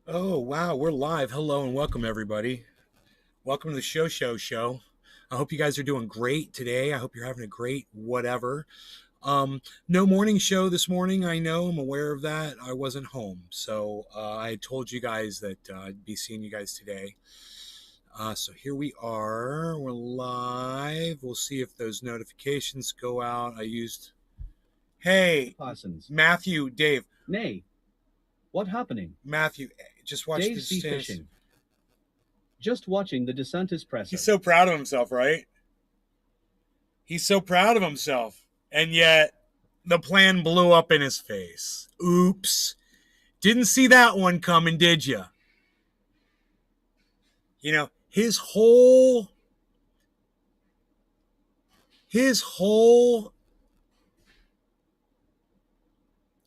Oh, wow, we're live. Hello and welcome, everybody. Welcome to the show. I hope you guys are doing great today. I hope you're having a great whatever. No morning show this morning. I know, I'm aware of that. I wasn't home. So I told you guys that I'd be seeing you guys today. So here we are. We're live. We'll see if those notifications go out. Hey, Parsons. Matthew, Dave. Nay. What happening? Matthew, just watch Dave this. C. Fishing. Just watching the DeSantis's presser. He's so proud of himself, right? He's so proud of himself. And yet, the plan blew up in his face. Oops. Didn't see that one coming, did you? You know, his whole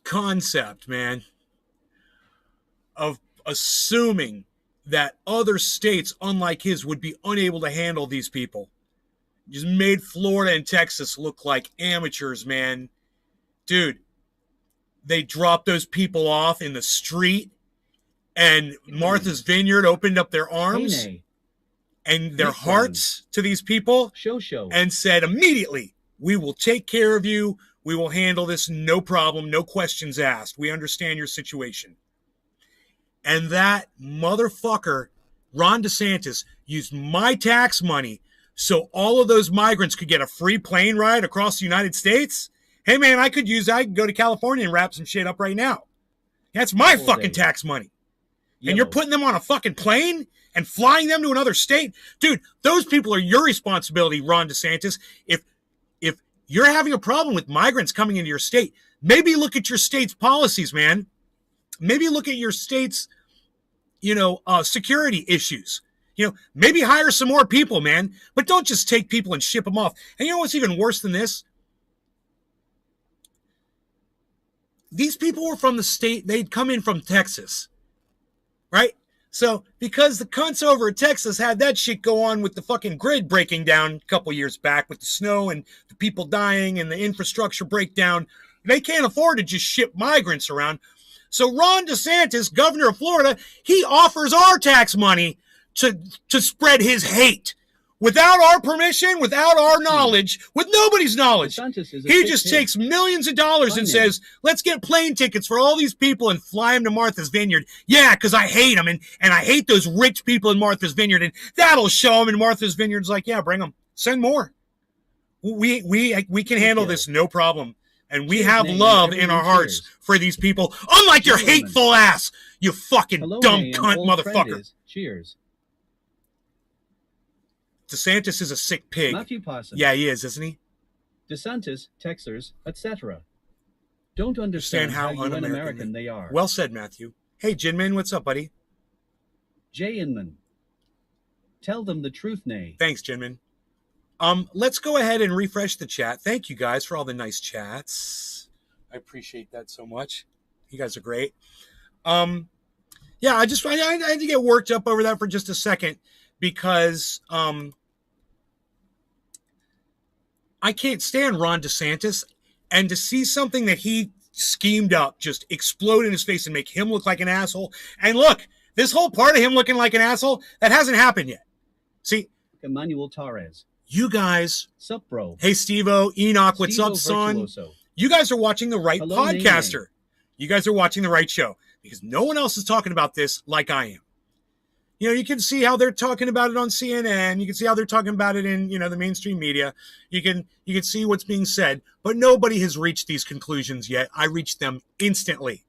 concept, man, of assuming that other states, unlike his, would be unable to handle these people. Just made Florida and Texas look like amateurs, man. Dude, they dropped those people off in the street, and Martha's Vineyard opened up their arms and their hearts to these people and said immediately, we will take care of you. We will handle this, no problem, no questions asked. We understand your situation. And that motherfucker, Ron DeSantis, used my tax money so all of those migrants could get a free plane ride across the United States. Hey, man, I could go to California and wrap some shit up right now. That's my fucking tax money. And you're putting them on a fucking plane and flying them to another state? Dude, those people are your responsibility, Ron DeSantis. If you're having a problem with migrants coming into your state, maybe look at your state's policies, man. Maybe look at your state's, security issues. Maybe hire some more people, man. But don't just take people and ship them off. And you know what's even worse than this? These people were from the state, they'd come in from Texas, right? So because the cunts over at Texas had that shit go on with the fucking grid breaking down a couple years back with the snow and the people dying and the infrastructure breakdown, they can't afford to just ship migrants around. So Ron DeSantis, governor of Florida, he offers our tax money to spread his hate. Without our permission, without our knowledge, with nobody's knowledge. He just takes millions of dollars and says, let's get plane tickets for all these people and fly them to Martha's Vineyard. Yeah, because I hate them, and I hate those rich people in Martha's Vineyard, and that'll show them. And Martha's Vineyard's like, yeah, bring them. Send more. We can handle this, no problem. And we have love in our hearts for these people, unlike your hateful ass, you fucking dumb cunt motherfucker. Cheers. DeSantis is a sick pig. Matthew Parsons. Yeah, he is, isn't he? DeSantis, Texers, etc. Don't understand how un-American they are. Well said, Matthew. Hey, Jinmin, what's up, buddy? Jay Inman. Tell them the truth, nay. Thanks, Jinmin. Let's go ahead and refresh the chat. Thank you guys for all the nice chats. I appreciate that so much. You guys are great. Yeah, I had to get worked up over that for just a second because I can't stand Ron DeSantis, and to see something that he schemed up just explode in his face and make him look like an asshole. And look, this whole part of him looking like an asshole, that hasn't happened yet. See, Emmanuel Torres. You guys. Sup, bro? Hey, Steve-O, Enoch, what's up, son? You guys are watching the right podcaster. You guys are watching the right show because no one else is talking about this like I am. You can see how they're talking about it on CNN. You can see how they're talking about it in, the mainstream media. You can see what's being said, but nobody has reached these conclusions yet. I reached them instantly.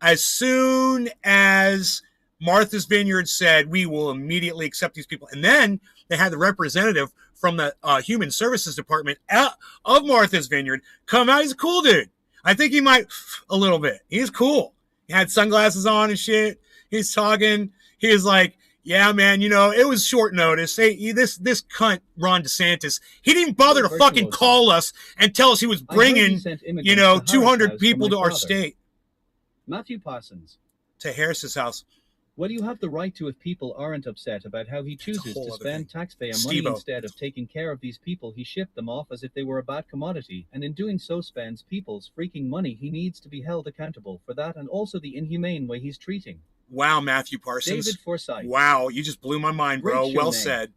As soon as Martha's Vineyard said, we will immediately accept these people. And then they had the representative from the Human Services Department of Martha's Vineyard come out. He's a cool dude. I think he might a little bit. He's cool. He had sunglasses on and shit. He's talking. He was like, yeah, man, it was short notice. Hey, this cunt, Ron DeSantis, he didn't bother to fucking call us and tell us he was bringing, 200 people to our state. Matthew Parsons. To Harris's house. What do you have the right to if people aren't upset about how he chooses to spend taxpayer money instead of taking care of these people? He shipped them off as if they were a bad commodity, and in doing so spends people's freaking money. He needs to be held accountable for that and also the inhumane way he's treating Wow, Matthew Parsons. David Forsyth. Wow, you just blew my mind, bro. Well said.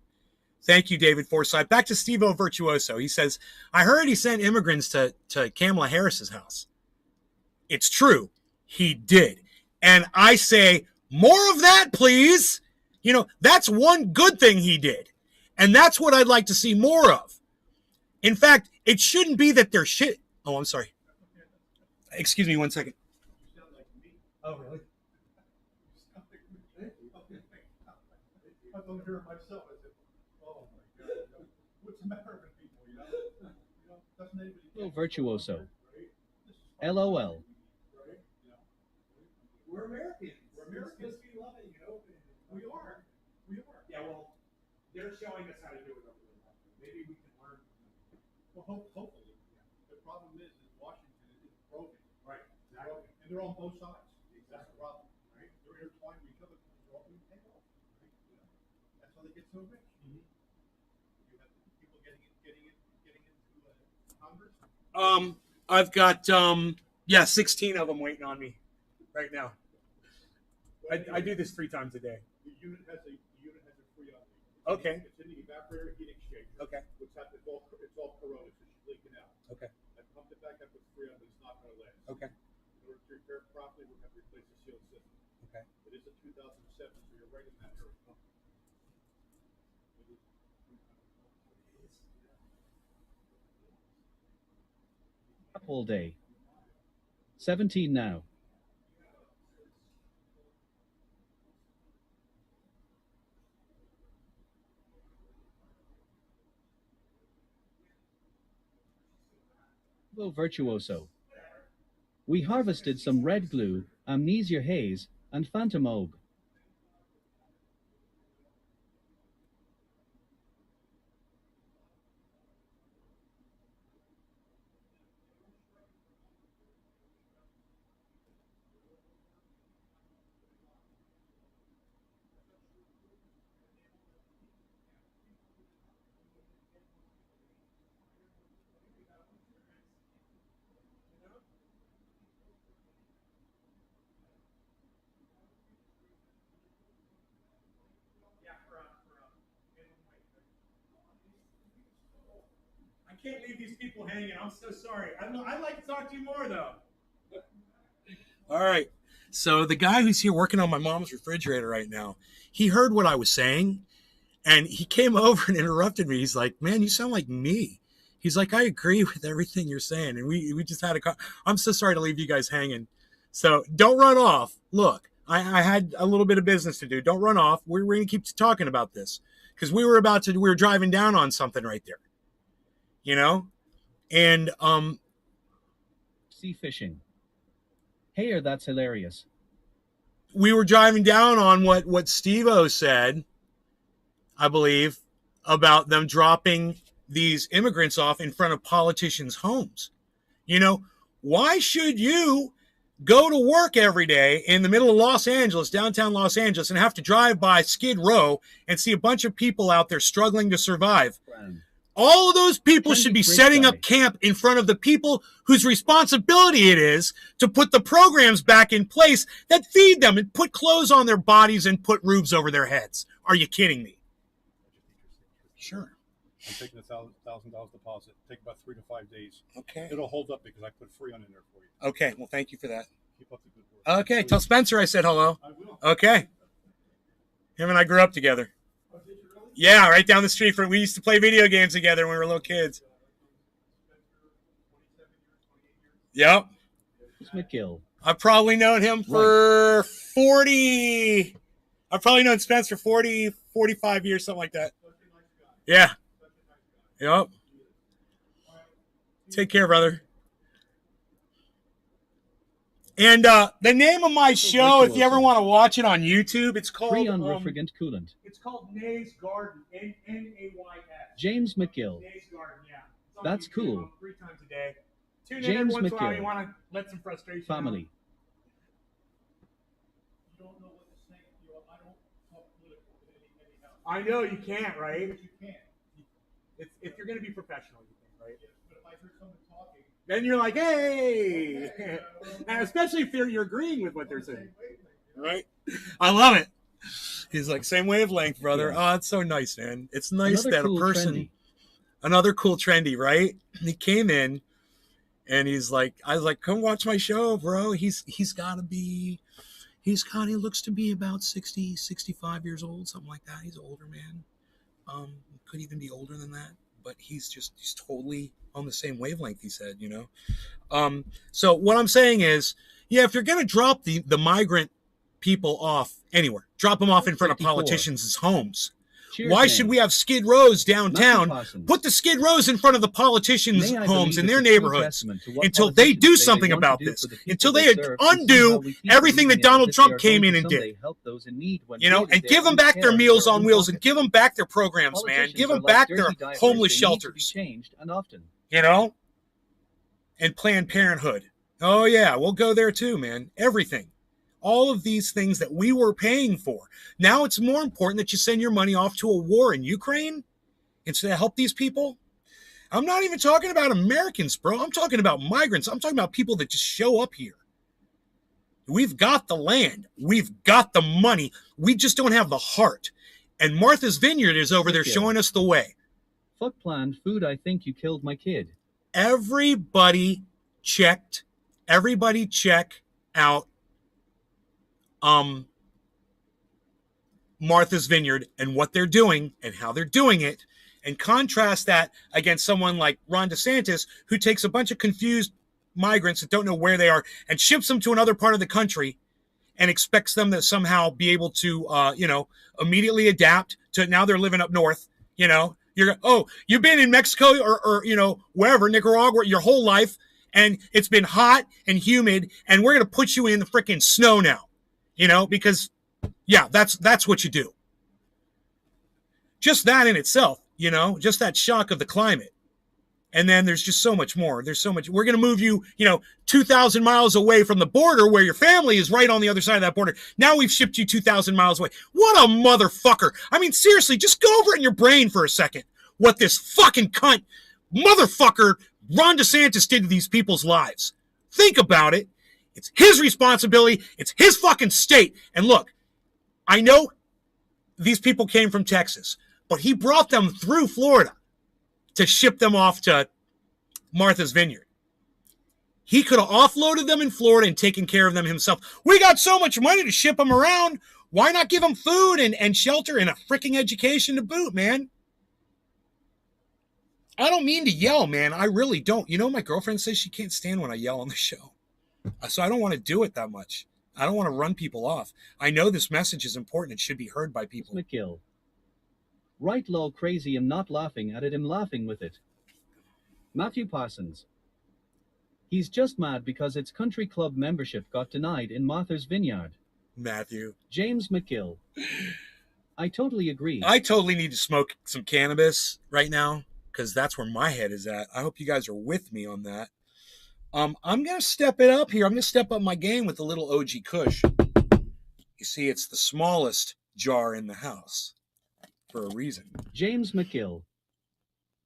Thank you, David Forsyth. Back to Steve-O Virtuoso. He says, I heard he sent immigrants to Kamala Harris's house. It's true. He did. And I say, more of that, please. You know, that's one good thing he did. And that's what I'd like to see more of. In fact, it shouldn't be that they're shit. Oh, I'm sorry. Excuse me 1 second. Oh, really? I don't hear it myself. I said, oh my God. What's the matter with people, you know? Doesn't anybody Virtuoso. LOL. We're Americans. We're Americans. We love it, you know. We are. We are. Yeah, well, they're showing us how to do it over there. Maybe we can learn. Well, hopefully. Yeah. The problem is Washington is broken. Right. Exactly. And they're on both sides. That's the problem. Right. They're intertwined with each other. They're all being taken off. Right. You know? That's how they get so rich. Mm-hmm. You have people getting into Congress. I've got 16 of them waiting on me right now. I do this 3 times a day. The unit has a free on. Okay. It's in the evaporator heat exchanger. Okay. Which happens, it's all corroded, so it's leaking out. Okay. I pumped it back up with free on, but it's not going to last. Okay. In order to repair it properly, we're going to replace the sealed system. Okay. It is a 2007, so you're right in that area. All day. 17 now. Virtuoso. We harvested some red glue, amnesia haze, and phantom oak. I can't leave these people hanging. I'm so sorry. I'd like to talk to you more, though. All right. So the guy who's here working on my mom's refrigerator right now, he heard what I was saying, and he came over and interrupted me. He's like, man, you sound like me. He's like, I agree with everything you're saying. And we just had I'm so sorry to leave you guys hanging. So don't run off. Look, I had a little bit of business to do. Don't run off. We're going to keep talking about this because we were driving down on something right there. You know, and sea fishing. Hey, that's hilarious. We were driving down on what Steve-O said, I believe, about them dropping these immigrants off in front of politicians' homes. You know, why should you go to work every day in the middle of Los Angeles, downtown Los Angeles, and have to drive by Skid Row and see a bunch of people out there struggling to survive? All of those people should be setting up camp in front of the people whose responsibility it is to put the programs back in place that feed them and put clothes on their bodies and put roofs over their heads. Are you kidding me? Sure. I'm taking $1,000 deposit. Take about 3 to 5 days. Okay. It'll hold up because I put free on in there for you. Okay. Well, thank you for that. Keep up the good work. Okay. Tell Spencer I said hello. I will. Okay. Him and I grew up together. Yeah, right down the street. We used to play video games together when we were little kids. Yep. McGill. I've probably known him for 40. I've probably known Spence for 40, 45 years, something like that. Yeah. Yep. Take care, brother. And the name of my show, if you ever want to watch it on YouTube, it's called Free on Refrigerant Coolant. It's called Nay's Garden, Nays. James McGill. Nay's Garden, yeah. That's cool. 3 times a day. Tune James in every once in a while. McGill. You want to let some frustration Family. out. You don't know what to say. I don't talk political anyhow. I know you can't, right? But you can't. If you're going to be professional, you can, right? Yeah, but if I hear someone talking, then you're like, hey! And especially if you're agreeing with what they're saying. Right? I love it. He's like, same wavelength, brother. Yeah. Oh, it's so nice, man. It's nice Another that cool a person, trendy. another cool trendy, right? He came in and he's like, I was like, come watch my show, bro. He's got to be, he looks to be about 60, 65 years old, something like that. He's an older man. Could even be older than that, but he's totally on the same wavelength, he said, you know? So what I'm saying is, yeah, if you're going to drop the migrant people off anywhere, drop them off in front of 54. politicians' homes. Cheers, Why May. should we have Skid Rows downtown? Parsons. Put the Skid Rows in front of the politicians' May I homes in believe their it's a true neighborhoods testament to what until they politicians do say something they want to about do this, for the people until they they serve, and undo somehow we keep everything believing that it as Donald if they are Trump came going in to and did. someday help those in need when You know, really and they give them only back care their for Meals their on own Wheels and pockets. give them back their programs, man. Politicians Give are them like back dirty their diapers. homeless They need to be shelters, changed, and often. you know, and Planned Parenthood. Oh, yeah, we'll go there too, man. Everything. All of these things that we were paying for. Now it's more important that you send your money off to a war in Ukraine instead of help these people. I'm not even talking about Americans, bro. I'm talking about migrants. I'm talking about people that just show up here. We've got the land. We've got the money. We just don't have the heart. And Martha's Vineyard is over there showing us the way. Fuck Planned Food, I think you killed my kid. Everybody check out Martha's Vineyard and what they're doing and how they're doing it, and contrast that against someone like Ron DeSantis, who takes a bunch of confused migrants that don't know where they are and ships them to another part of the country and expects them to somehow be able to, immediately adapt to now they're living up north. You know, you've been in Mexico or wherever, Nicaragua, your whole life, and it's been hot and humid, and we're going to put you in the freaking snow now, because, yeah, that's what you do. Just that in itself, just that shock of the climate. And then there's just so much more. There's so much. We're going to move you, 2,000 miles away from the border where your family is right on the other side of that border. Now we've shipped you 2,000 miles away. What a motherfucker. I mean, seriously, just go over it in your brain for a second. What this fucking cunt motherfucker Ron DeSantis did to these people's lives. Think about it. It's his responsibility. It's his fucking state. And look, I know these people came from Texas, but he brought them through Florida to ship them off to Martha's Vineyard. He could have offloaded them in Florida and taken care of them himself. We got so much money to ship them around. Why not give them food and shelter and a freaking education to boot, man? I don't mean to yell, man. I really don't. My girlfriend says she can't stand when I yell on the show. So I don't want to do it that much. I don't want to run people off. I know this message is important. It should be heard by people. McGill. Right, lol, crazy. I'm not laughing at it. I'm laughing with it. Matthew Parsons. He's just mad because its country club membership got denied in Martha's Vineyard. Matthew. James McGill. I totally agree. I totally need to smoke some cannabis right now because that's where my head is at. I hope you guys are with me on that. I'm going to step it up here. I'm going to step up my game with a little OG Kush. You see, it's the smallest jar in the house. For a reason. James McGill.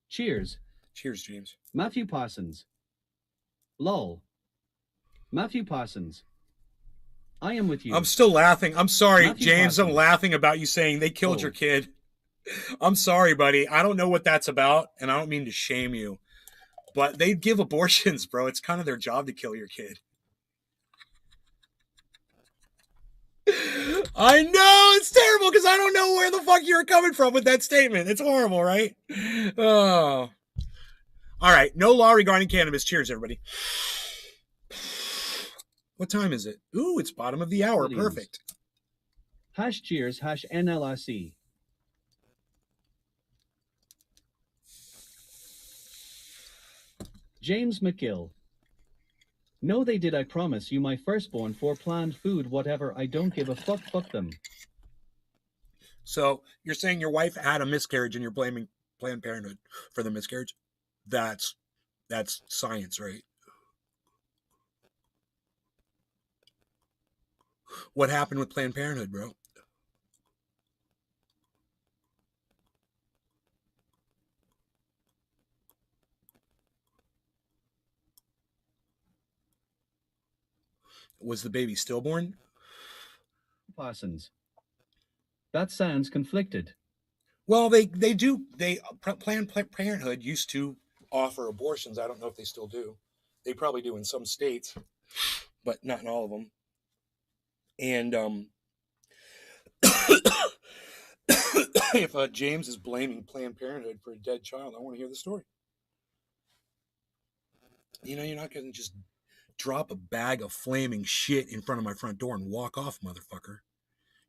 Cheers. Cheers, James. Matthew Parsons. Lol. Matthew Parsons. I am with you. I'm still laughing. I'm sorry, Matthew James. Parsons. I'm laughing about you saying they killed your kid. I'm sorry, buddy. I don't know what that's about, and I don't mean to shame you. But they give abortions, bro. It's kind of their job to kill your kid. I know it's terrible because I don't know where the fuck you're coming from with that statement. It's horrible, right? Oh. All right. No law regarding cannabis. Cheers, everybody. What time is it? Ooh, it's bottom of the hour. Williams. Perfect. #cheers #NLRC. James McGill. No, they did. I promise you, my firstborn for Planned Food, whatever. I don't give a fuck. Fuck them. So you're saying your wife had a miscarriage and you're blaming Planned Parenthood for the miscarriage? That's science, right? What happened with Planned Parenthood, bro? Was the baby stillborn? Parsons. That sounds conflicted. Well, Planned Parenthood used to offer abortions. I don't know if they still do. They probably do in some states, but not in all of them. And if James is blaming Planned Parenthood for a dead child, I want to hear the story. You know, you're not going to just drop a bag of flaming shit in front of my front door and walk off, motherfucker.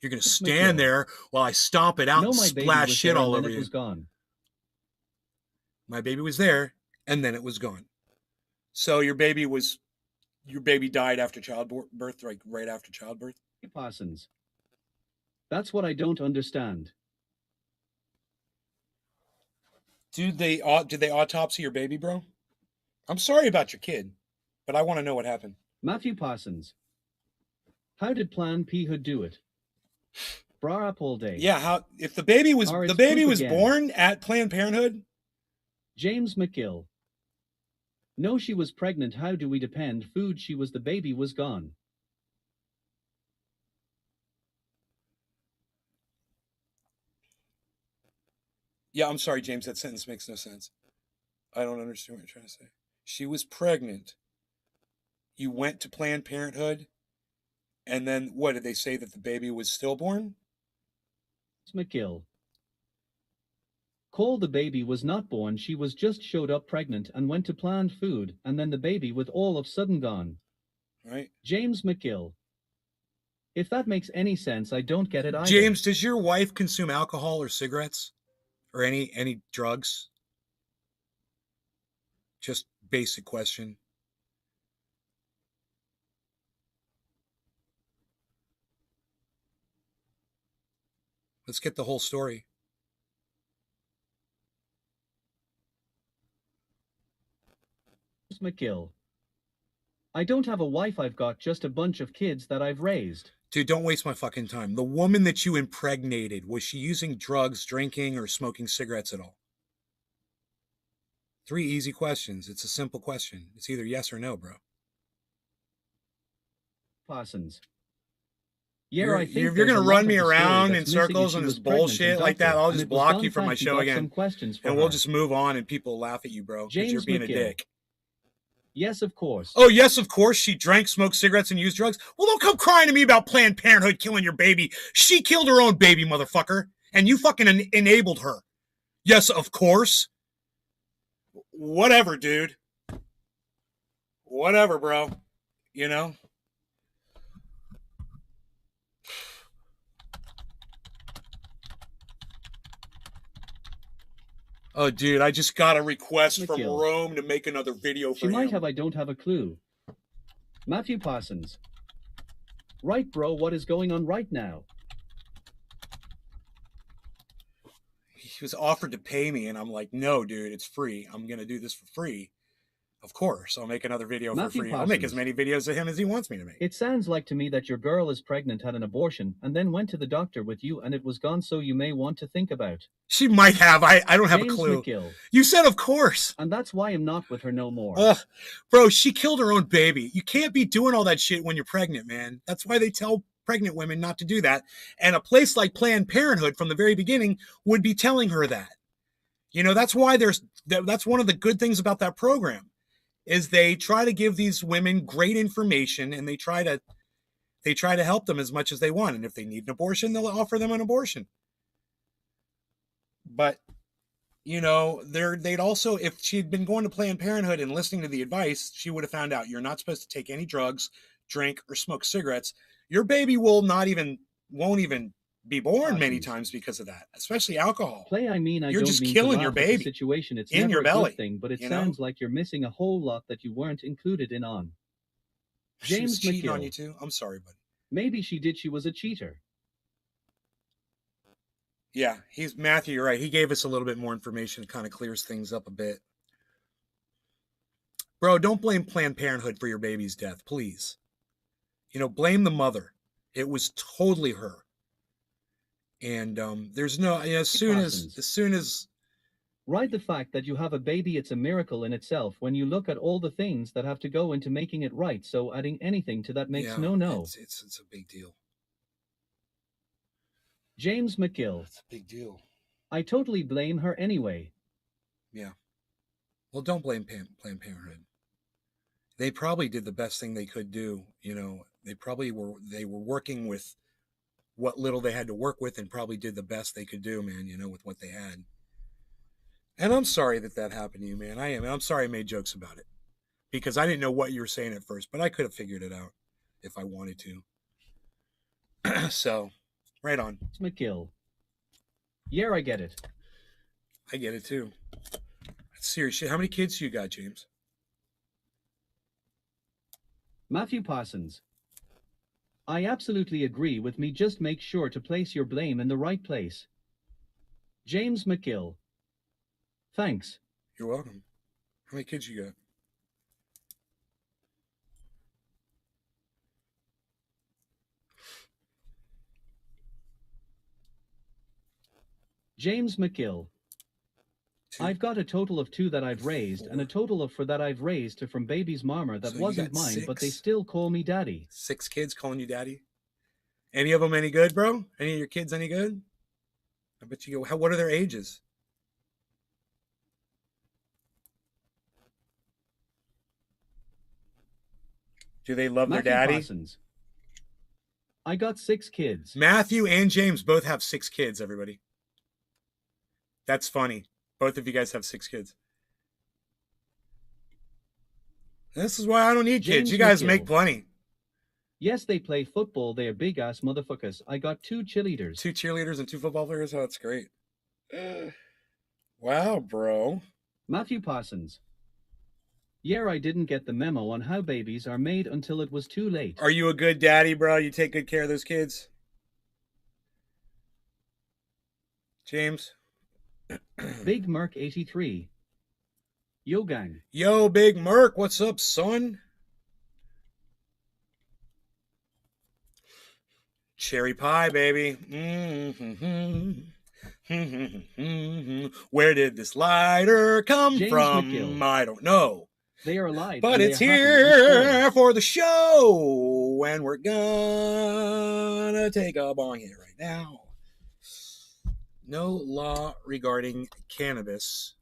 You're going to stand there while I stomp it out and splash shit all over you. It was gone. My baby was there, and then it was gone. So your baby died after childbirth, like right after childbirth? Parsons. That's what I don't understand. Did they autopsy your baby, bro? I'm sorry about your kid, but I want to know what happened. Matthew Parsons. How did Plan Parenthood do it? Bra up all day. Yeah, if the baby was born at Planned Parenthood? James McGill. No, she was pregnant. How do we depend? Food, the baby was gone. Yeah, I'm sorry, James, that sentence makes no sense. I don't understand what you're trying to say. She was pregnant. You went to Planned Parenthood, and then what, did they say that the baby was stillborn? McGill. Cole, the baby was not born. She was just showed up pregnant and went to Planned Food, and then the baby with all of sudden gone. Right. James McGill. If that makes any sense, I don't get it either. James, does your wife consume alcohol or cigarettes? Or any drugs? Just basic question. Let's get the whole story. McGill. I don't have a wife. I've got just a bunch of kids that I've raised. Dude, don't waste my fucking time. The woman that you impregnated, was she using drugs, drinking, or smoking cigarettes at all? 3 easy questions. It's a simple question. It's either yes or no, bro. Parsons. Yeah, if you're going to run me around in circles and this bullshit like that, I'll just block you from my show again. And we'll just move on and people laugh at you, bro, because you're being a dick. Yes, of course. Oh, yes, of course. She drank, smoked cigarettes, and used drugs. Well, don't come crying to me about Planned Parenthood killing your baby. She killed her own baby, motherfucker. And you fucking enabled her. Yes, of course. Whatever, dude. Whatever, bro. You know? Oh, dude, I just got a request from Rome to make another video for him. She might have, I don't have a clue. Matthew Parsons. Right, bro, what is going on right now? He was offered to pay me, and I'm like, no, dude, it's free. I'm going to do this for free. Of course, I'll make another video for free. I'll make as many videos of him as he wants me to make. It sounds like to me that your girl is pregnant, had an abortion, and then went to the doctor with you, and it was gone, so you may want to think about. She might have. I don't have a clue. McGill. You said of course. And that's why I'm not with her no more. Bro, she killed her own baby. You can't be doing all that shit when you're pregnant, man. That's why they tell pregnant women not to do that. And a place like Planned Parenthood from the very beginning would be telling her that. You know, that's why that's one of the good things about that program. Is they try to give these women great information, and they try to help them as much as they want. And if they need an abortion, they'll offer them an abortion. But, you know, they'd also, if she'd been going to Planned Parenthood and listening to the advice, she would have found out you're not supposed to take any drugs, drink, or smoke cigarettes. Your baby won't even be born many times because of that, especially alcohol. You're just killing your baby situation. It's in your belly. Thing, but it sounds like you're missing a whole lot that you weren't included in on. James cheating on you too? I'm sorry, buddy. Maybe she did. She was a cheater. Yeah, Matthew, you're right. He gave us a little bit more information. It kind of clears things up a bit. Bro, don't blame Planned Parenthood for your baby's death, please. You know, blame the mother. It was totally her. And there's no, as soon as right, the fact that you have a baby, it's a miracle in itself when you look at all the things that have to go into making it right. So adding anything to that makes no. It's a big deal. James McGill. That's a big deal. I totally blame her anyway. Yeah. Well, don't blame Planned Parenthood. They probably did the best thing they could do. You know, they were working with what little they had to work with and probably did the best they could do, man, you know, with what they had. And I'm sorry that happened to you, man. I am. I'm sorry I made jokes about it because I didn't know what you were saying at first, but I could have figured it out if I wanted to. So, right on. McGill. Yeah, I get it. I get it too. Seriously, how many kids do you got, James? Matthew Parsons. I absolutely agree with me. Just make sure to place your blame in the right place. James McGill. Thanks. You're welcome. How many kids you got? James McGill. 2. I've got a total of 2 that I've raised, 4. and a total of 4 that I've raised from baby's mama that So wasn't mine, 6. but they still call me daddy. 6 kids calling you daddy? Any of them any good, bro? Any of your kids any good? I bet you go. What are their ages? Do they love Matthew their daddy? Parsons. I got 6 kids. Matthew and James both have 6 kids, everybody. That's funny. Both of you guys have 6 kids. This is why I don't need kids. You guys make plenty. Yes, they play football. They're big ass motherfuckers. I got 2 cheerleaders. 2 cheerleaders and 2 football players? Oh, that's great. Wow, bro. Matthew Parsons. Yeah, I didn't get the memo on how babies are made until it was too late. Are you a good daddy, bro? You take good care of those kids? James? Big Merc 83. Yo, gang. Yo, Big Merc. What's up, son? Cherry pie, baby. Where did this lighter come James from? McGill. I don't know. They are alive. But it's here for the show, and we're gonna take a bong hit right now. No law regarding cannabis.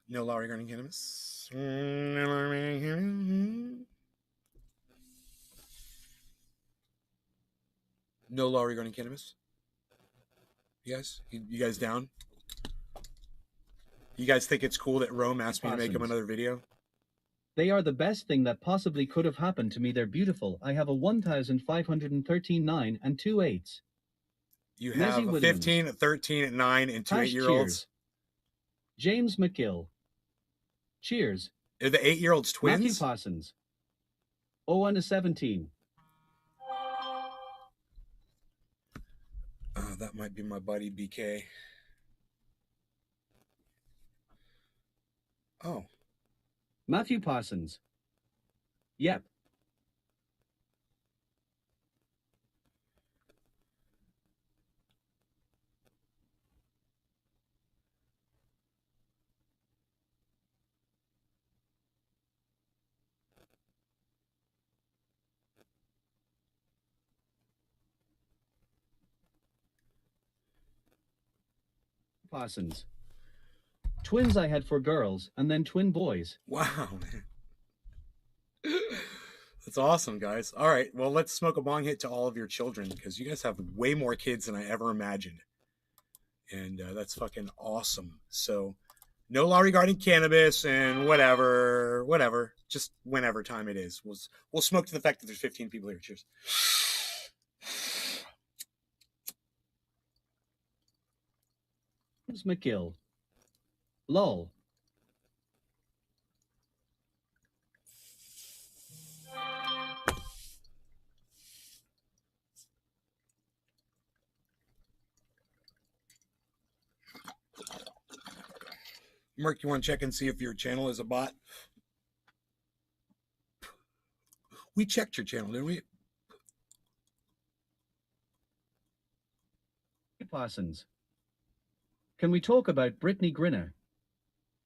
No law regarding cannabis. No law regarding cannabis. You guys down? You guys think it's cool that Rome asked me to make him another video? They are the best thing that possibly could have happened to me. They're beautiful. I have a 1,513 9 and 2 8s. You have a 15, a 13, a 9, and 2 8-year-olds. James McGill. Cheers. Are the 8-year-olds twins? Matthew Parsons. Oh, and a 17. That might be my buddy BK. Oh. Matthew Parsons. Yep. Parsons. Twins I had for girls, and then twin boys. Wow, man. That's awesome, guys. All right, well, let's smoke a bong hit to all of your children, because you guys have way more kids than I ever imagined. And that's fucking awesome. So, no law regarding cannabis and whatever. Just whenever time it is. We'll smoke to the fact that there's 15 people here. Cheers. James McGill. Lol. Merc, you want to check and see if your channel is a bot? We checked your channel, didn't we? Parsons. Can we talk about Brittany Grinner?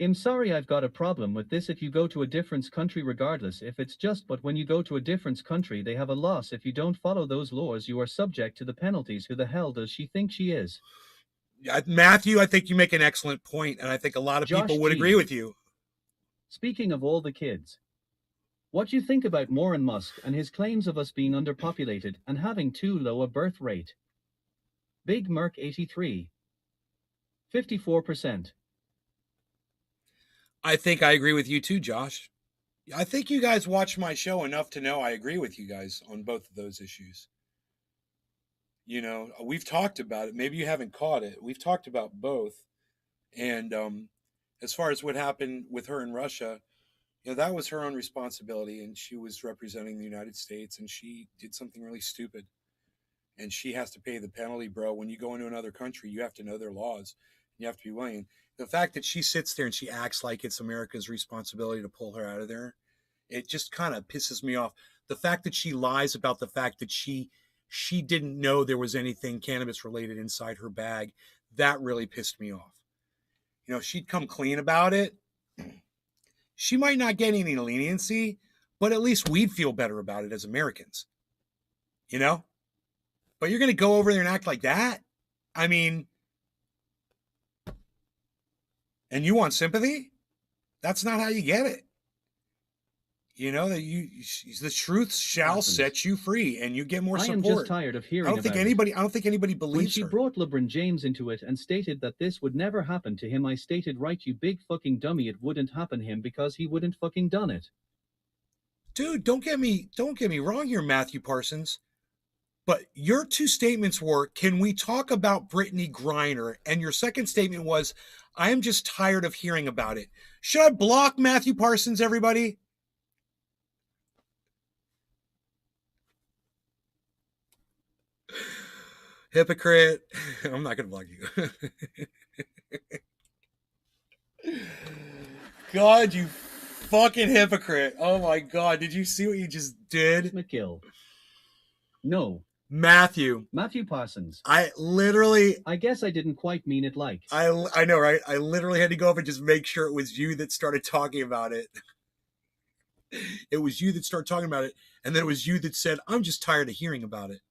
I'm sorry, I've got a problem with this. If you go to a different country, regardless if it's just, but when you go to a different country, they have a loss. If you don't follow those laws, you are subject to the penalties. Who the hell does she think she is? Matthew, I think you make an excellent point, and I think a lot of Josh people would G. agree with you. Speaking of all the kids, what you think about Moran Musk and his claims of us being underpopulated and having too low a birth rate? Big Merc 83. 54%. I think I agree with you too, Josh. I think you guys watch my show enough to know I agree with you guys on both of those issues. You know, we've talked about it. Maybe you haven't caught it. We've talked about both. And as far as what happened with her in Russia, you know, that was her own responsibility, and she was representing the United States, and she did something really stupid. And she has to pay the penalty, bro. When you go into another country, you have to know their laws. You have to be willing. The fact that she sits there and she acts like it's America's responsibility to pull her out of there, it just kind of pisses me off. The fact that she lies about the fact that she didn't know there was anything cannabis related inside her bag, that really pissed me off. You know, she'd come clean about it. She might not get any leniency, but at least we'd feel better about it as Americans. You know? But you're going to go over there and act like that? I mean, and you want sympathy? That's not how you get it. You know, that the truth shall set you free, and you get more support. I am just tired of hearing about it. I don't think anybody believes her. When she brought LeBron James into it and stated that this would never happen to him, I stated, right, you big fucking dummy, it wouldn't happen him because he wouldn't fucking done it. Dude, don't get me wrong here, Matthew Parsons. But your two statements were, can we talk about Brittany Griner? And your second statement was, I am just tired of hearing about it. Should I block Matthew Parsons, everybody? Hypocrite. I'm not going to block you. God, you fucking hypocrite. Oh my God. Did you see what you just did? McGill. No. Matthew Parsons. I guess I didn't quite mean it like. I know, right? I literally had to go up and just make sure it was you that started talking about it. It was you that started talking about it. And then it was you that said, I'm just tired of hearing about it.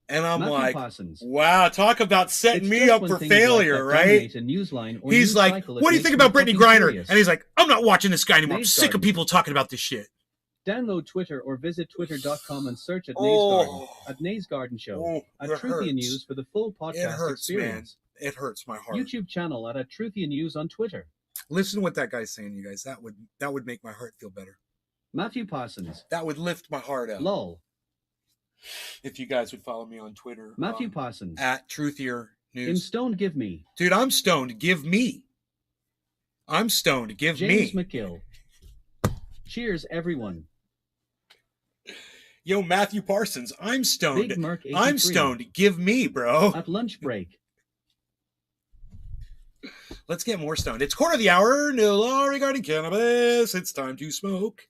And I'm like, Parsons. Wow, talk about setting me up for failure, right? He's like, what do you think about Brittany Griner? And he's like, I'm not watching this guy anymore. I'm sick of people talking about this shit. Download Twitter or visit twitter.com and search at Nays Garden, at Nays Garden Show, at Truthian News for the full podcast experience. Man. It hurts my heart. YouTube channel at Truthian News on Twitter. Listen to what that guy's saying, you guys. That would make my heart feel better. Matthew Parsons. That would lift my heart up. Lol. If you guys would follow me on Twitter. Matthew Parsons. At Truthier News. I'm stoned, give me. Dude, I'm stoned. Give me. I'm stoned. Give James me. McGill. Cheers, everyone. Yo, Matthew Parsons, I'm stoned. Big Merc 83. I'm stoned. Give me, bro. At lunch break. Let's get more stoned. It's quarter of the hour. No law regarding cannabis. It's time to smoke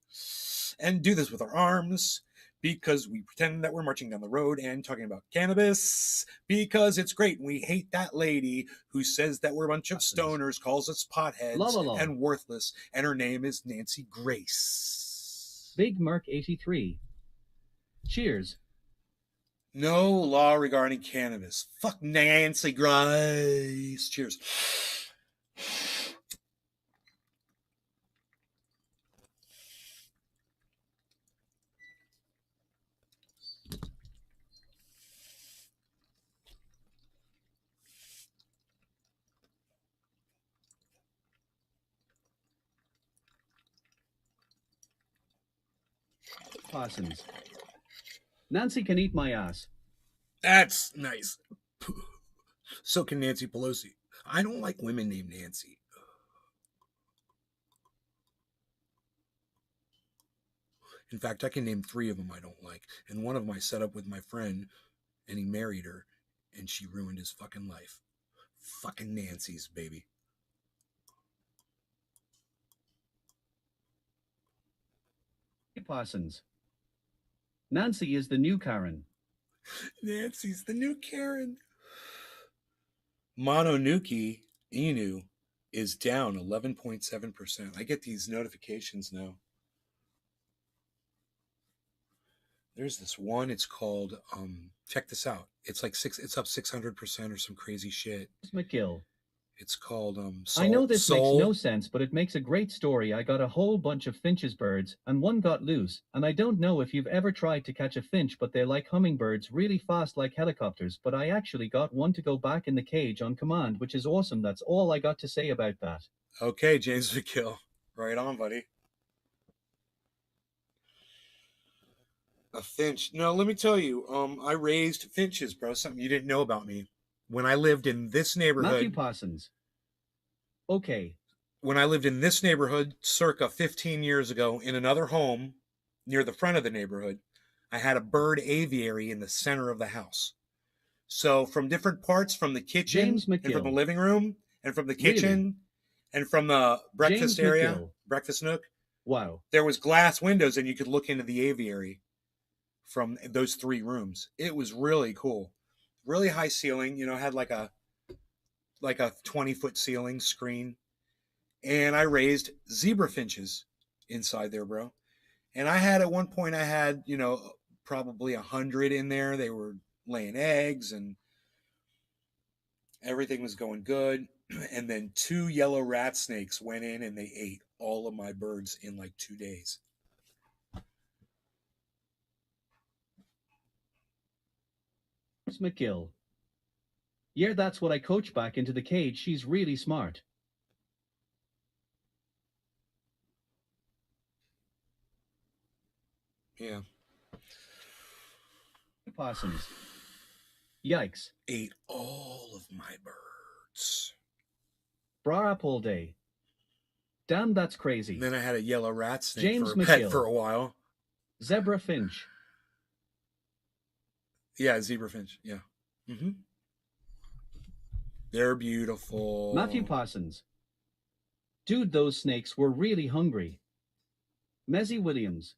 and do this with our arms because we pretend that we're marching down the road and talking about cannabis because it's great. We hate that lady who says that we're a bunch of stoners, calls us potheads and worthless, and her name is Nancy Grace. Big Merc 83. Cheers. No law regarding cannabis. Fuck Nancy Grace. Cheers. Parsons. Nancy can eat my ass. That's nice. So can Nancy Pelosi. I don't like women named Nancy. In fact, I can name 3 of them I don't like. And one of them I set up with my friend, and he married her, and she ruined his fucking life. Fucking Nancy's, baby. Parsons. Nancy is the new Karen. Nancy's the new Karen. Mononuki Inu. is down 11.7%. I get these notifications now. There's this one. It's called check this out. It's like it's up 600% or some crazy shit. McGill. It's called I know this Soul. makes no sense, but it makes a great story. I got a whole bunch of finches birds, and one got loose, and I don't know if you've ever tried to catch a finch, but they're like hummingbirds, really fast like helicopters, but I actually got one to go back in the cage on command, which is awesome. That's all I got to say about that. Okay, James McGill. Right on, buddy. A finch. No, let me tell you, I raised finches, bro. Something you didn't know about me. When I lived in this neighborhood. Matthew Parsons. Okay. When I lived in this neighborhood circa 15 years ago in another home near the front of the neighborhood, I had a bird aviary in the center of the house. So from different parts, from the kitchen and from the living room and from the kitchen and from the breakfast area, breakfast nook. Wow. There was glass windows and you could look into the aviary from those 3 rooms. It was really cool. Really high ceiling, had like a 20-foot ceiling screen. And I raised zebra finches inside there, bro. And at one point I had, probably 100 in there. They were laying eggs and everything was going good. And then 2 yellow rat snakes went in and they ate all of my birds in like 2 days. McGill. Yeah, that's what I coach back into the cage. She's really smart. Yeah. Parsons. Yikes. Ate all of my birds. Bra up all day. Damn, that's crazy. And then I had a yellow rat snake James for a pet for a while. Zebra finch. Yeah, zebra finch. Yeah. Mm-hmm. They're beautiful. Matthew Parsons. Dude, those snakes were really hungry. Mezzy Williams.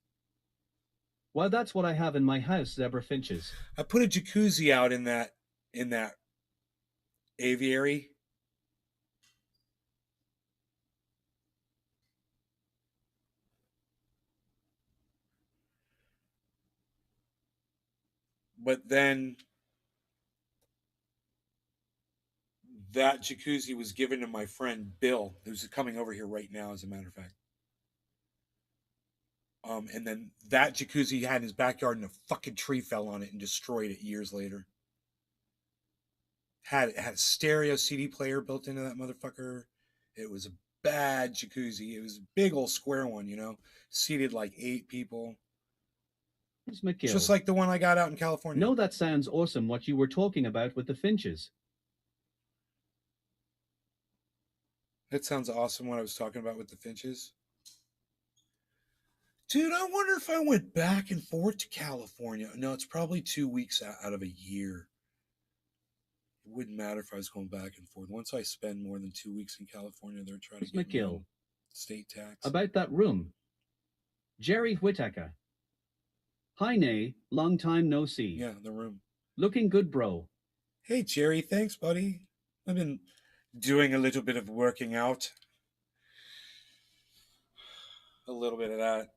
Well, that's what I have in my house, zebra finches. I put a jacuzzi out in that aviary. But then that jacuzzi was given to my friend Bill, who's coming over here right now, as a matter of fact. And then that jacuzzi he had in his backyard and a fucking tree fell on it and destroyed it years later. Had a stereo CD player built into that motherfucker. It was a bad jacuzzi. It was a big old square one, seated like 8 people. Just like the one I got out in California. No, that sounds awesome what you were talking about with the finches. That sounds awesome what I was talking about with the finches. Dude, I wonder if I went back and forth to California. No, it's probably 2 weeks out of a year. It wouldn't matter if I was going back and forth. Once I spend more than 2 weeks in California, they're trying to get me state tax. About that room. Jerry Whittaker. Hi, Nay. Long time no see. Yeah, the room. Looking good, bro. Hey, Jerry. Thanks, buddy. I've been doing a little bit of working out. A little bit of that.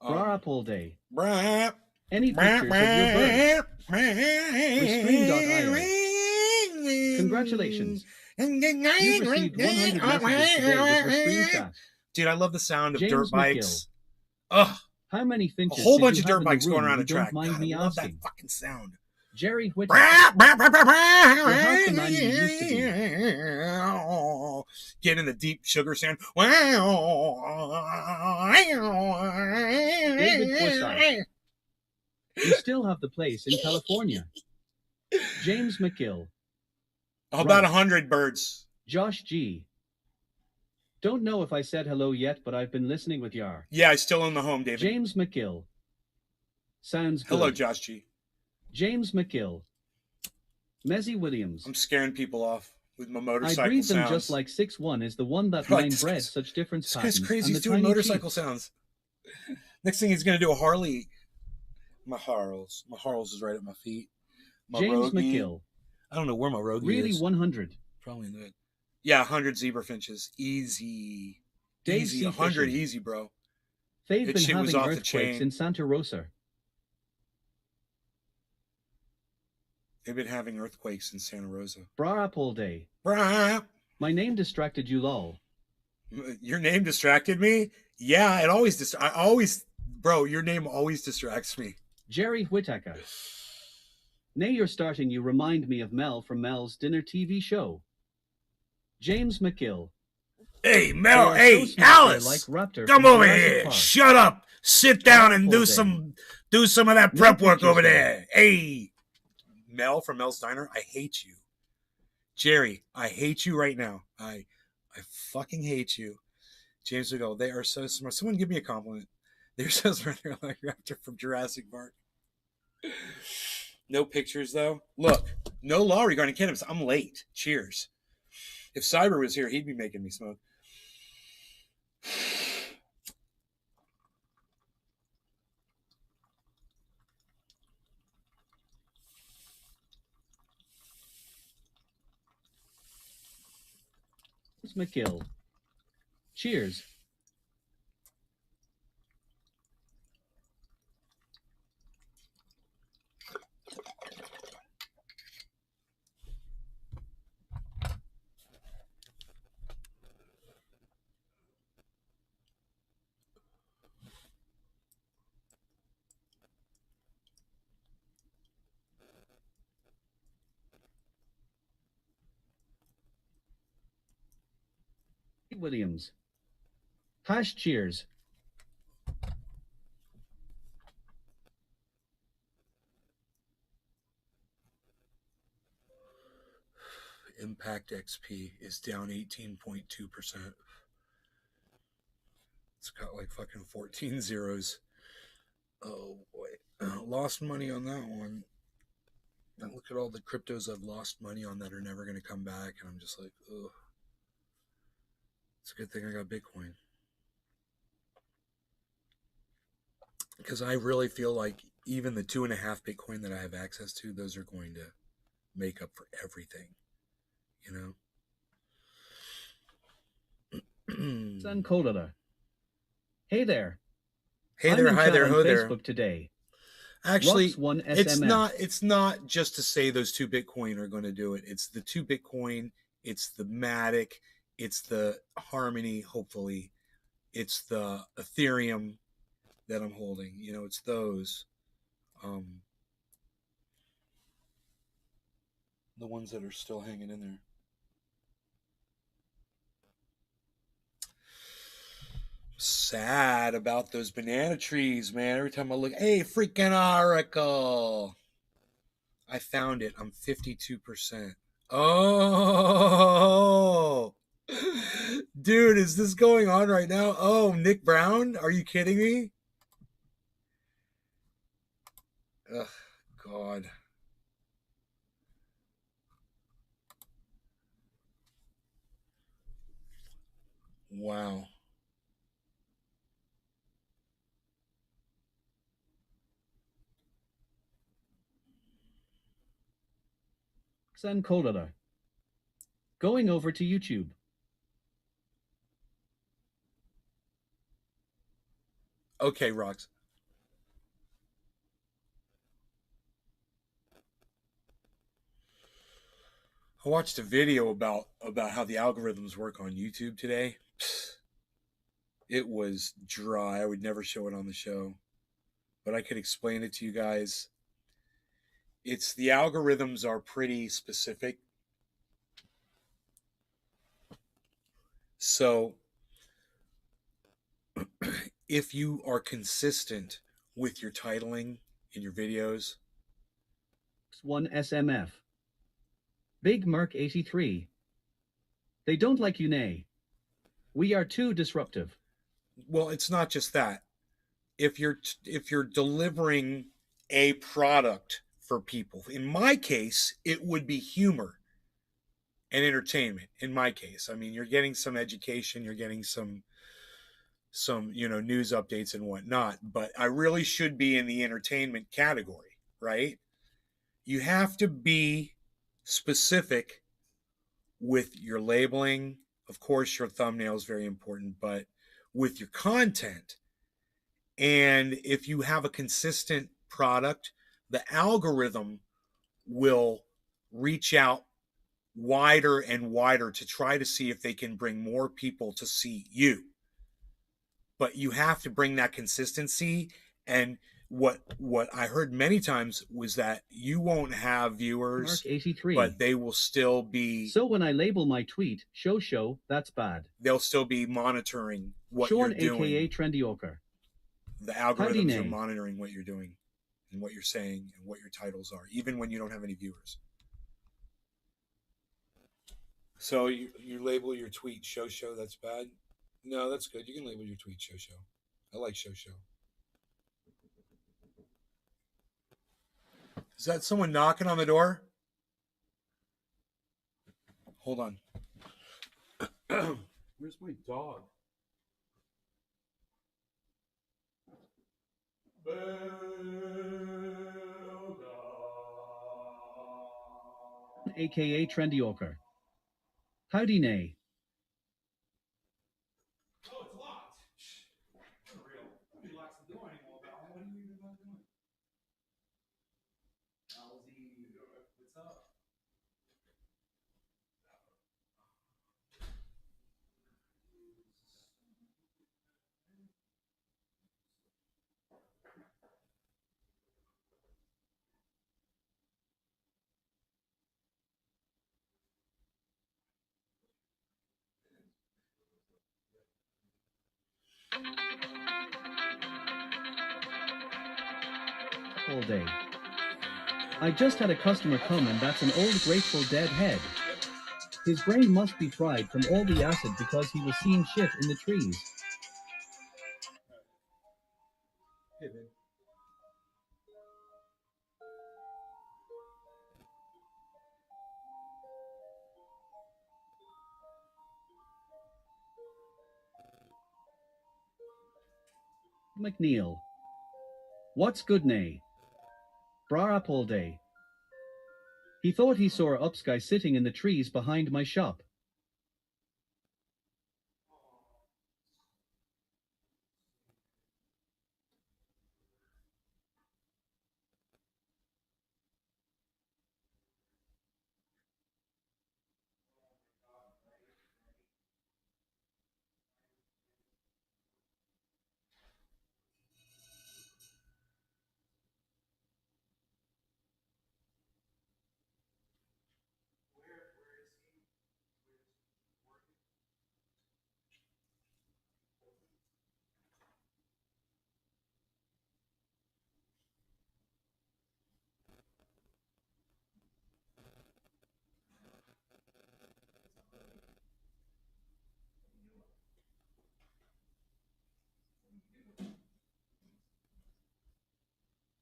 Bra up all day. Bra. Any pictures of your bird? Restream.io. Congratulations. You've received 100 messages today with Restream chat. Dude, I love the sound of James dirt bikes. McGill. Ugh. How many finches? A whole bunch did of you dirt have in bikes the going room? around a You don't track. mind God, me I love asking. that fucking sound. Jerry Whittaker. You're half the man you used to be. Get in the deep sugar sound. David Forsyth. You still have the place in California. James McGill. About 100 birds. Josh G. Don't know if I said hello yet, but I've been listening with Yar. Yeah, I still own the home, David. James McGill. Sounds good. Hello, Josh G. James McGill. Mezzy Williams. I'm scaring people off with my motorcycle I breed them sounds. just like 6'1" is the one that Like, mine this bred guy's- such different This patterns. guy's crazy. and He's the doing tiny motorcycle teeth. sounds. Next thing he's going to do a Harley. My Harles. My Harles is right at my feet. My James Rogie. McGill. I don't know where my Rogie Really is. 100. Probably not. Yeah, 100 zebra finches. Easy. Dave Easy. C. 100 Fishing. easy, bro. They've That been shit was having off the earthquakes chain. in Santa Rosa. They've been having earthquakes in Santa Rosa. Bra up all day. Brah. My name distracted you, lol. Your name distracted me? Yeah, it always bro, your name always distracts me. Jerry Whittaker. Nay, you're starting, you remind me of Mel from Mel's Dinner TV show. James McGill. Hey, They Mel, are hey, so smart, they're Alice, like Raptor come from over Jurassic here. Park. Shut up. Sit down and Apple do Day. some of that No prep work pictures, over though. there. Hey, Mel from Mel's Diner, I hate you. Jerry, I hate you right now. I fucking hate you. James would go, they are so smart. Someone give me a compliment. They're so smart. They're like Raptor from Jurassic Park. No pictures, though. Look, no law regarding cannabis. I'm late. Cheers. If Cyber was here, he'd be making me smoke. McGill. Cheers. Williams. Hash cheers. Impact XP is down 18.2%. It's got like fucking 14 zeros. Oh boy. Lost money on that one. And look at all the cryptos I've lost money on that are never going to come back. And I'm just like, ugh. It's a good thing I got Bitcoin. Because I really feel like even the 2.5 Bitcoin that I have access to, those are going to make up for everything. You know? Sun Cholera. Hey there. Hey there, I'm in hi chat there, on ho there. Facebook today. Actually, Rocks one it's SMF. not just to say those 2 Bitcoin are going to do it. It's the 2 Bitcoin, it's the Matic, it's the Harmony, hopefully. It's the Ethereum that I'm holding. You know, it's those. The ones that are still hanging in there. Sad about those banana trees, man. Every time I look, hey, freaking Oracle. I found it. I'm 52%. Oh, dude, is this going on right now? Oh, Nick Brown? Are you kidding me? Ugh, God. Wow. Sun Cholera. Going over to YouTube. Okay, Rox. I watched a video about how the algorithms work on YouTube today. It was dry. I would never show it on the show, but I could explain it to you guys. It's the algorithms are pretty specific. So if you are consistent with your titling in your videos, One SMF. Big Mark 83. They don't like you, nay. We are too disruptive. well, it's not just that. If you're delivering a product for people, in my case, it would be humor and entertainment. In my case, I mean, you're getting some education, you're getting some news updates and whatnot, but I really should be in the entertainment category, right? You have to be specific with your labeling. Of course, your thumbnail is very important, but with your content, and if you have a consistent product, the algorithm will reach out wider and wider to try to see if they can bring more people to see you. But you have to bring that consistency. And what I heard many times was that you won't have viewers, Mark 83. but they will still be. So when I label my tweet, show, that's bad. They'll still be monitoring what Sean, you're doing. aka Trendyoker. The algorithms are monitoring what you're doing and what you're saying and what your titles are, even when you don't have any viewers. So you label your tweet show, that's bad? No, that's good. You can label your tweet show. I like show. Is that someone knocking on the door? Hold on. Where's my dog? Aka Trendyoker. Howdy nay. Oh, it's locked. Unreal. Nobody locks the door anymore, Val. What are you even about doing? What's up? All day. I just had a customer come and that's an old Grateful Dead head. His brain must be fried from all the acid because he was seeing shit in the trees. Hey, babe. McNeil. What's good nay? Bra up all day. He thought he saw a upsky sitting in the trees behind my shop.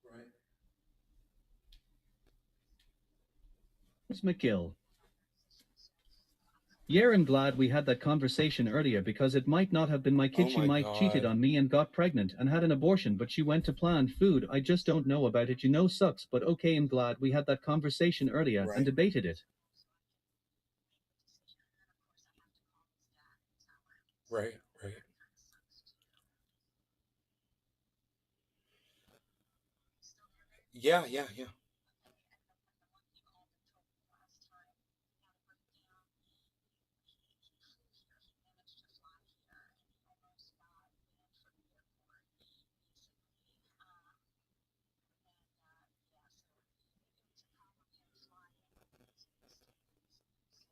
Right. McGill. Yeah, I'm glad we had that conversation earlier because it might not have been my kid. Oh She my might God. cheated on me and got pregnant and had an abortion, but she went to Planned Food. I just don't know about it. Sucks, but okay, I'm glad we had that conversation earlier and debated it. Right. Yeah.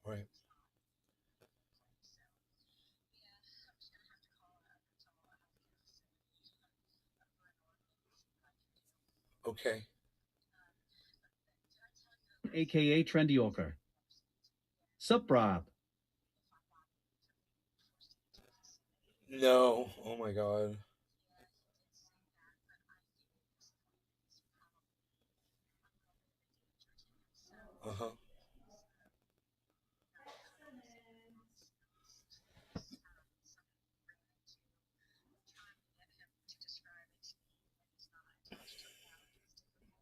Right. Okay. AKA Trendyoker. Sup, Rob? No. Oh my God. Uh-huh.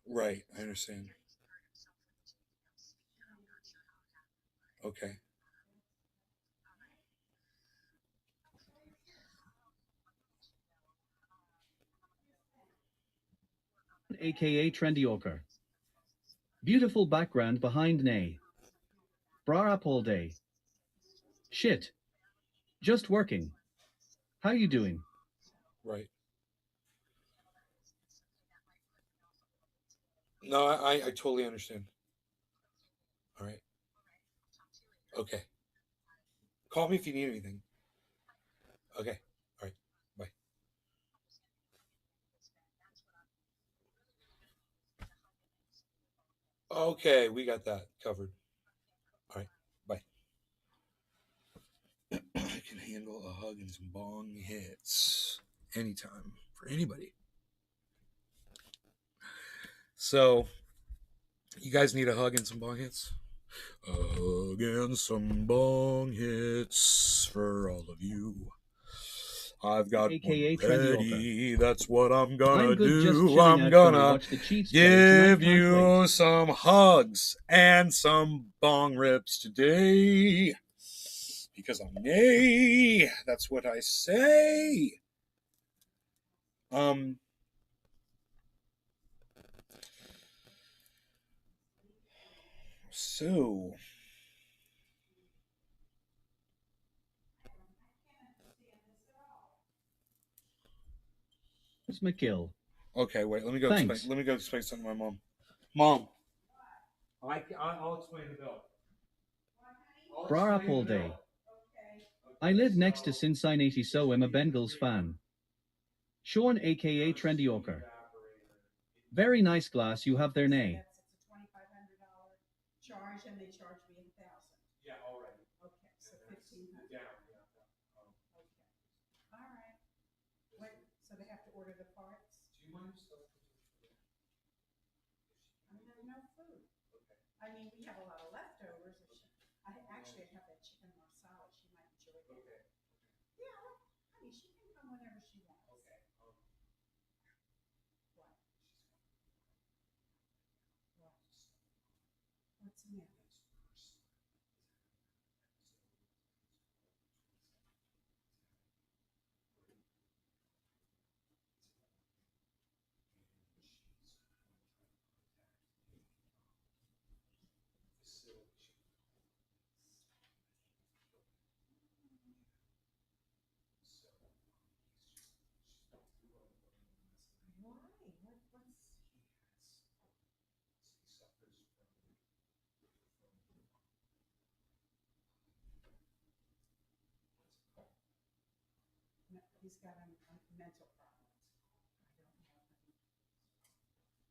Right. I understand. Okay. aka Trendyolker. Beautiful background behind Nay. Bra up all day. Shit. Just working. How you doing? Right. No, I totally understand. All right. Okay. Call me if you need anything. Okay. All right. Bye. Okay, we got that covered. All right. Bye. I can handle a hug and some bong hits anytime for anybody. So, you guys need a hug and some bong hits? A hug and some bong hits for all of you. I've got AKA one ready. That's what I'm gonna I'm good just do. chilling I'm out gonna gonna watch the Chiefs play give tonight, can't you wait. some hugs and some bong rips today. Because I'm gay. That's what I say. So It's McGill. okay, wait. Let me go explain. Thanks. Let me go explain something to my mom. Mom, I'll explain the bill. Bra up all day. I live next to Cincinnati, so I'm a Bengals fan. Sean, aka Trendyolker. Very nice glass you have there, Nay. It's a $2,500 charge, and they charge me $1,000. Yeah, already. Okay, so 1,500. Yeah. Okay, all right. What? So they have to order the parts. Do you mind stuff? I have no food. Okay. I mean, we have a lot of leftovers. I actually have that chicken marsala. She might enjoy it. Okay. Yeah, honey, she can come whenever she wants. Okay. What? What? What's the matter? Why? What's? No, he's got a mental problems. I don't know.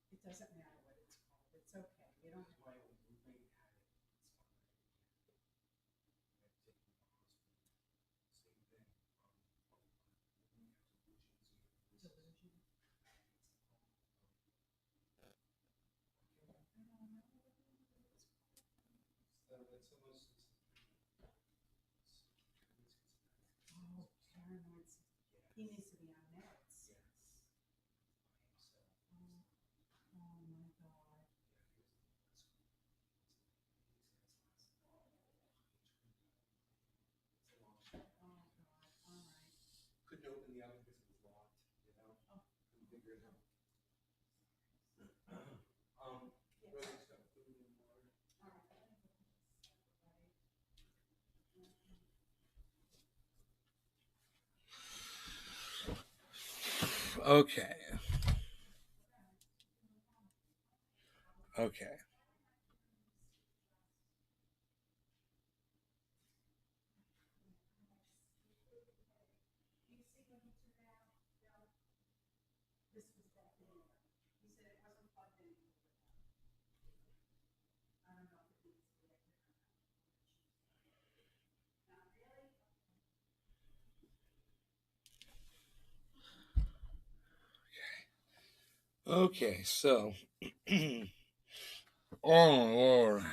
It doesn't matter what it's called. It's okay. You don't have to. Delusion. I don't know. Oh, paranoid. He needs to be on meds. Oh, oh my God. Oh God. All right. Couldn't open the oven because it was locked. Oh. Couldn't figure it out. Yes. Really stuff, food and water. All right. Okay. Okay. This was that video. He said it wasn't plugged in. I don't know if it needs to be not really. Okay, so oh Lord.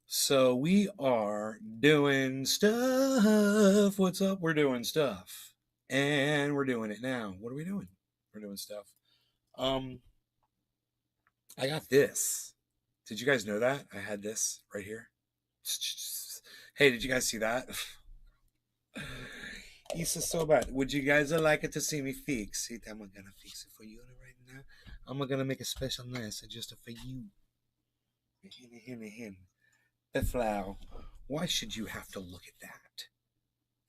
So we are doing stuff. What's up? We're doing stuff. And we're doing it now. What are we doing? We're doing stuff. I got this. Did you guys know that? I had this right here. Hey, did you guys see that? This is so bad. Would you guys like it to see me fix it? I'm gonna fix it for you right now. I'm gonna make a special nice just for you. The flower. Why should you have to look at that?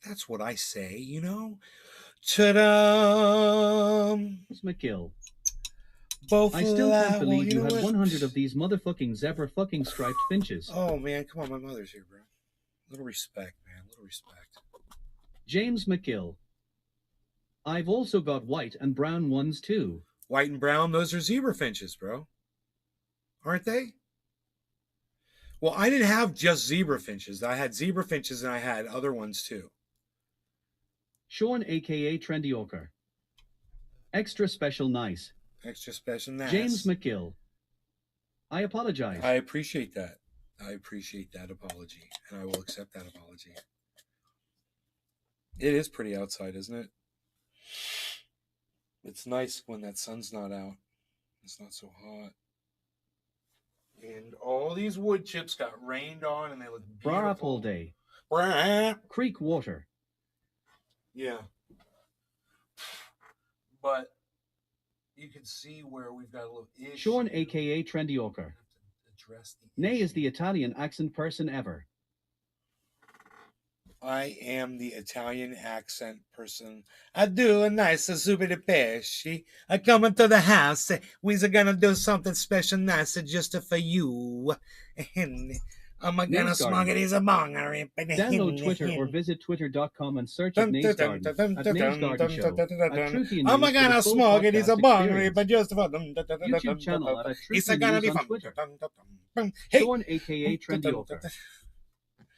That's what I say, you know? Ta-da! McGill. Both I still can't believe you know had what? 100 of these motherfucking zebra fucking striped finches. Oh, man, come on, my mother's here, bro. Little respect, man, little respect. James McGill. I've also got white and brown ones too. White and brown, those are zebra finches, bro. Aren't they? Well, I didn't have just zebra finches. I had zebra finches and I had other ones too. Sean aka Trendy Ochre. Extra special nice. Extra special nice. James McGill. I apologize. I appreciate that. I appreciate that apology. And I will accept that apology. It is pretty outside, isn't it? It's nice when that sun's not out. It's not so hot. And all these wood chips got rained on and they look beautiful. Bra up all day. Bra. Creek water. Yeah. But you can see where we've got a little issue. Sean aka Trendy Ochre. Nay is the Italian accent person ever. I am the Italian accent person. I do a nice zuppe di pesce. I come into the house. We're gonna do something special nice just for you. And I'm gonna smog it as a bongary. Download Twitter or visit twitter.com and search at Nays Garden. At Nays Garden Show. At Truthy and I'm gonna smog it as a bongary, but just for YouTube channel at it's Truthy gonna News be on fun. Twitter. Hey. Sean aka Trendy Ochre.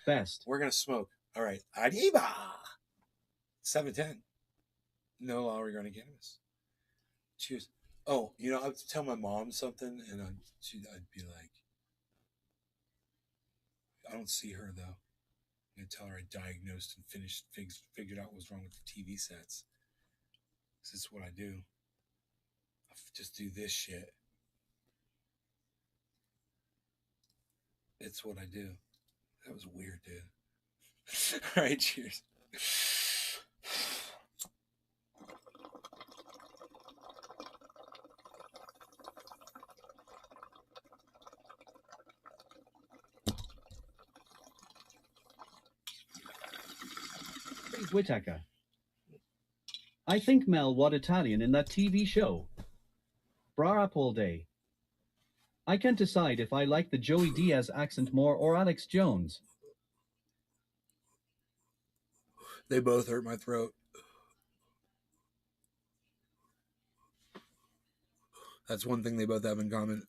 Best. We're gonna smoke. All right. Arriba. 7:10. No longer going to cannabis. Cheers. Oh, you know, I would tell my mom something, and I'd be like, I don't see her, though. I'm going to tell her I diagnosed and figured out what was wrong with the TV sets. This is what I do. I just do this shit. It's what I do. That was weird, dude. All right, cheers. Whitaker. I think Mel was Italian in that TV show. Bra up all day. I can't decide if I like the Joey Diaz accent more or Alex Jones. They both hurt my throat. That's one thing they both have in common.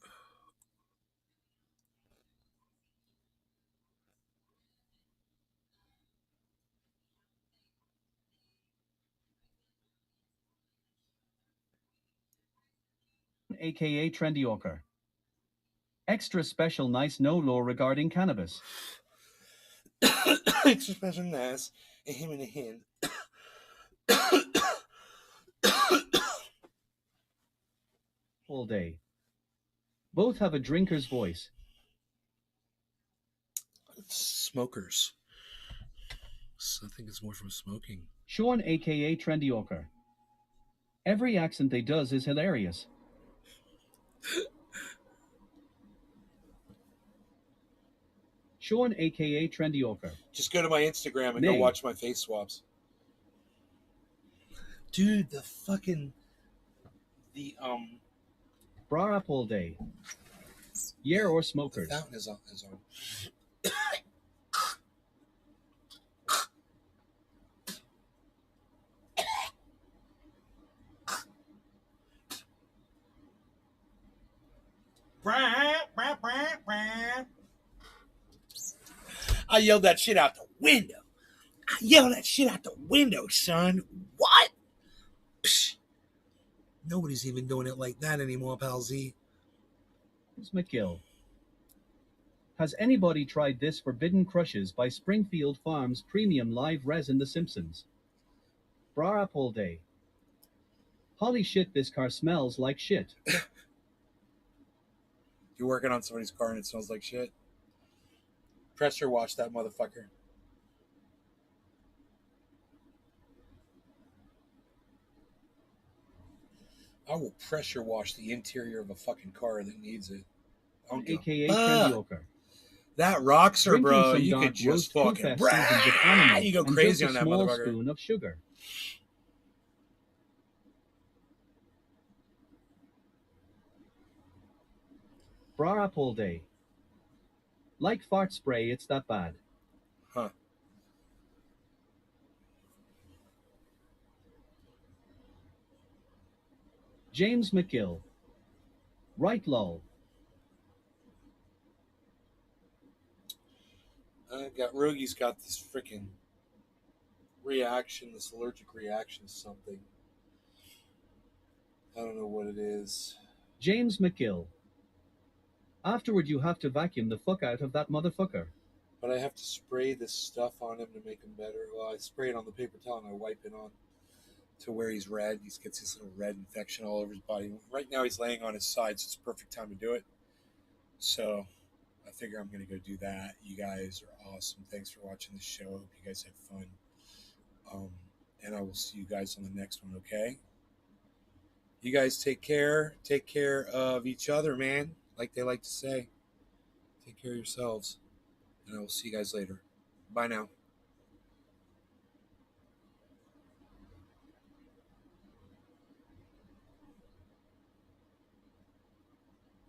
AKA Trendy Ochre. Extra special nice no law regarding cannabis. Extra special nice. A him and a hen. All day. Both have a drinker's voice. Smokers. So I think it's more from smoking. Sean aka Trendy Ochre. Every accent they does is hilarious. Sean aka Trendy Ochre. Just go to my Instagram and go watch my face swaps. Dude, Bra up all day. Yeah, or the smokers. fountain is on. I yelled that shit out the window. Son. What? Psh. Nobody's even doing it like that anymore, pal Z. James McGill. Has anybody tried this Forbidden Crushes by Springfield Farms Premium Live Resin The Simpsons? Bra up all day. Holy shit, this car smells like shit. You're working on somebody's car and it smells like shit. Pressure wash that motherfucker. I will pressure wash the interior of a fucking car that needs it. aka Trendioker. That rocks her, Drinking bro. some You dark could just roast poo fucking fest seasoned with animal you go and crazy just on a that small motherfucker. spoon of sugar. Bra up all day. Like fart spray, it's that bad. Huh. James McGill. Right lol. Roogie's got this freaking reaction, this allergic reaction to something. I don't know what it is. James McGill. Afterward you have to vacuum the fuck out of that motherfucker. But I have to spray this stuff on him to make him better. Well, I spray it on the paper towel and I wipe it on to where he's red. He gets this little red infection all over his body. Right now he's laying on his side, so it's the perfect time to do it. So I figure I'm going to go do that. You guys are awesome. Thanks for watching the show. Hope you guys had fun. And I will see you guys on the next one, okay? You guys take care. Take care of each other, man. Like they like to say. Take care of yourselves. And I will see you guys later. Bye now.